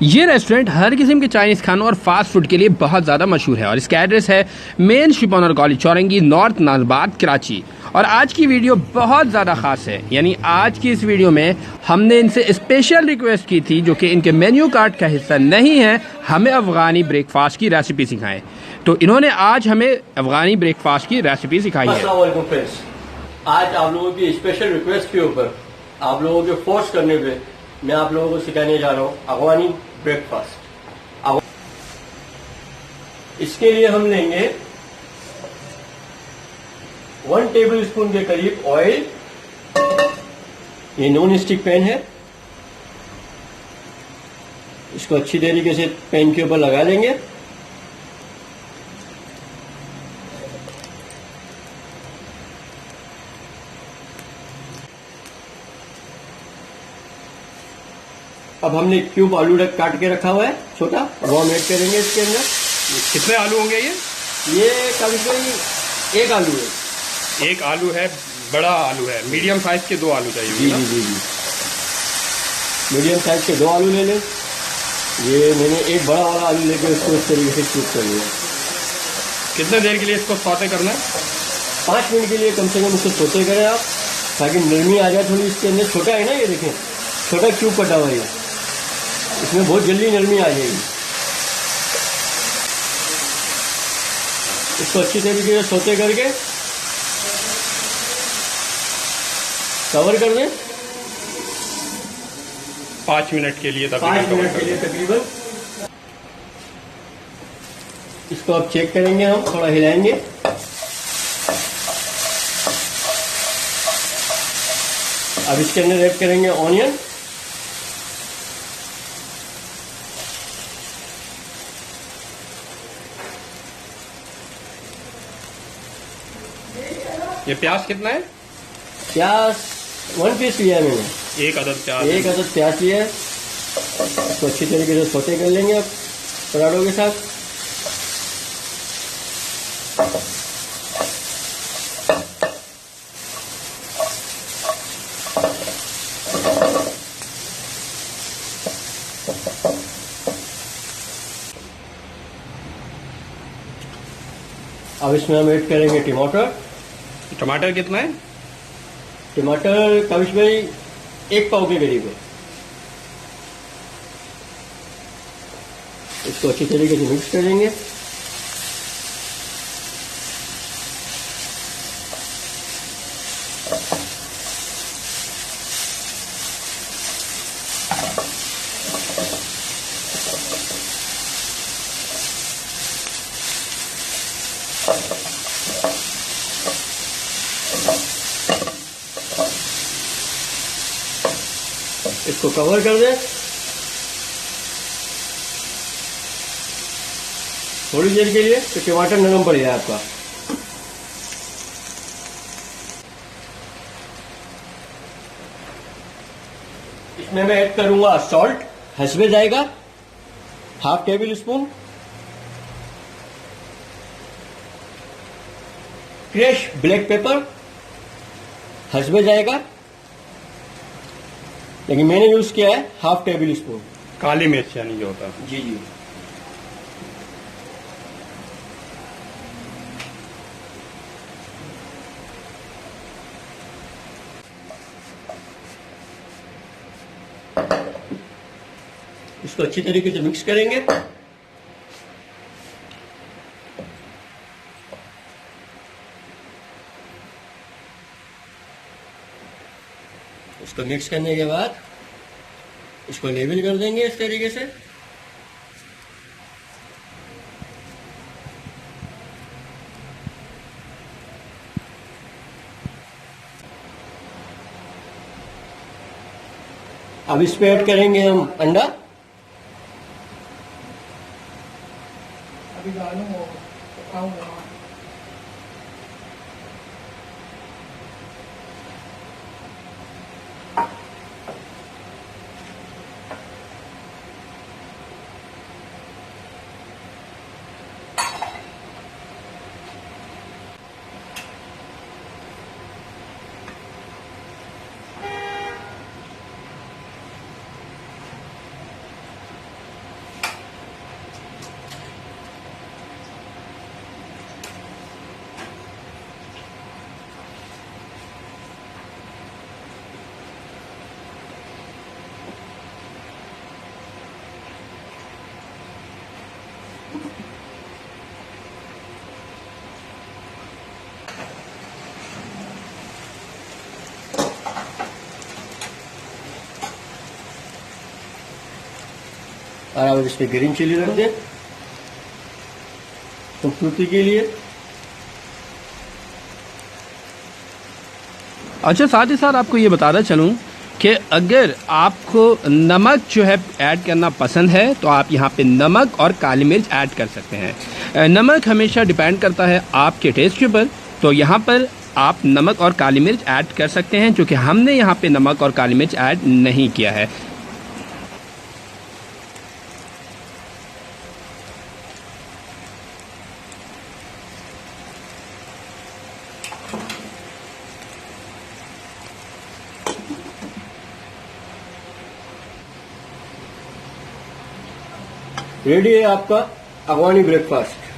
ये रेस्टोरेंट हर किस्म के चाइनीज़ खानों और फास्ट फूड के लिए बहुत ज़्यादा मशहूर है और इसका एड्रेस है main ship owner college Chaurangi north Nazimabad Karachi. और आज की वीडियो बहुत ज़्यादा ख़ास है, यानी आज की इस वीडियो में हमने इनसे स्पेशल रिक्वेस्ट की थी, जो कि इनके मेन्यू कार्ड का हिस्सा नहीं है, हमें अफ़गानी ब्रेकफास्ट की रेसिपी सिखाएं। तो इन्होंने आज हमें अफ़गानी ब्रेकफास्ट की रेसिपी सिखाई है। अस्सलाम वालेकुम फ्रेंड्स, आज आप लोगों की स्पेशल रिक्वेस्ट के ऊपर, आप लोगों के फोर्स करने पे मैं आप लोगों को सिखाने जा रहा हूँ अफ़गानी ब्रेकफास्ट। इसके लिए हम लेंगे 1 टेबल स्पून के करीब ऑयल। ये नॉन स्टिक पैन है, इसको अच्छी तरीके से पैन के ऊपर लगा लेंगे। अब हमने क्यूब आलू काट के रखा हुआ है छोटा, वो हम ऐड करेंगे इसके अंदर। कितने आलू होंगे ये करीब 1 आलू है। 1 आलू है, बड़ा आलू है, मीडियम साइज के 2 आलू चाहिए। जी जी जी जी, मीडियम साइज के 2 आलू ले लें। ये मैंने एक बड़ा वाला आलू लेके उसको इस तरीके से चूप कर लिया। कितने देर के लिए इसको सौते करना है? 5 मिनट के लिए कम से कम इसको सौते करें आप, ताकि नरमी आ जाए थोड़ी इसके अंदर। छोटा है ना, ये देखें छोटा क्यूब कटा हुआ है, इसमें बहुत जल्दी नरमी आ जाएगी। इसको अच्छी तरीके से सौते करके कवर कर दें 5 मिनट के लिए। 5 मिनट के लिए तकरीबन। इसको अब चेक करेंगे, हम थोड़ा हिलाएंगे। अब इसके अंदर ऐड करेंगे ऑनियन। ये प्याज कितना है? प्याज 1 पीस लिया है मैंने, 1 अदद प्याज। 1 अदद प्याज लिया है। इसको अच्छी तरीके से सौते कर लेंगे अब पराठों के साथ। अब इसमें हम ऐड करेंगे टमाटर। टमाटर कितना है? टमाटर कविश भाई 1 पाव के करीब है। इसको अच्छी तरीके से मिक्स करेंगे। इसको कवर कर दें थोड़ी देर के लिए, तो टमाटर नरम पड़ जाए आपका। इसमें मैं ऐड करूंगा सॉल्ट हस्बे जाएगा, 1/2 tablespoon. Crush black pepper हस्बे जाएगा, लेकिन मैंने यूज किया है 1/2 टेबल स्पून। काली मिर्च यानी जो होता है। जी जी। इसको अच्छी तरीके से मिक्स करेंगे। इसको मिक्स करने के बाद इसको लेवल कर देंगे इस तरीके से। अब इस पे ऐड करेंगे हम अंडा। अभी डालूंगा। और अब इसमें ग्रीन चिली रख दें खूबसूरती के लिए। अच्छा, साथ ही साथ आपको ये बताना चलूँ कि अगर आपको नमक जो है ऐड करना पसंद है तो आप यहाँ पे नमक और काली मिर्च ऐड कर सकते हैं। नमक हमेशा डिपेंड करता है आपके टेस्ट के ऊपर, तो यहाँ पर आप नमक और काली मिर्च ऐड कर सकते हैं, क्योंकि हमने यहाँ पे नमक और काली मिर्च ऐड नहीं किया है। रेडी है आपका अफगानी ब्रेकफास्ट।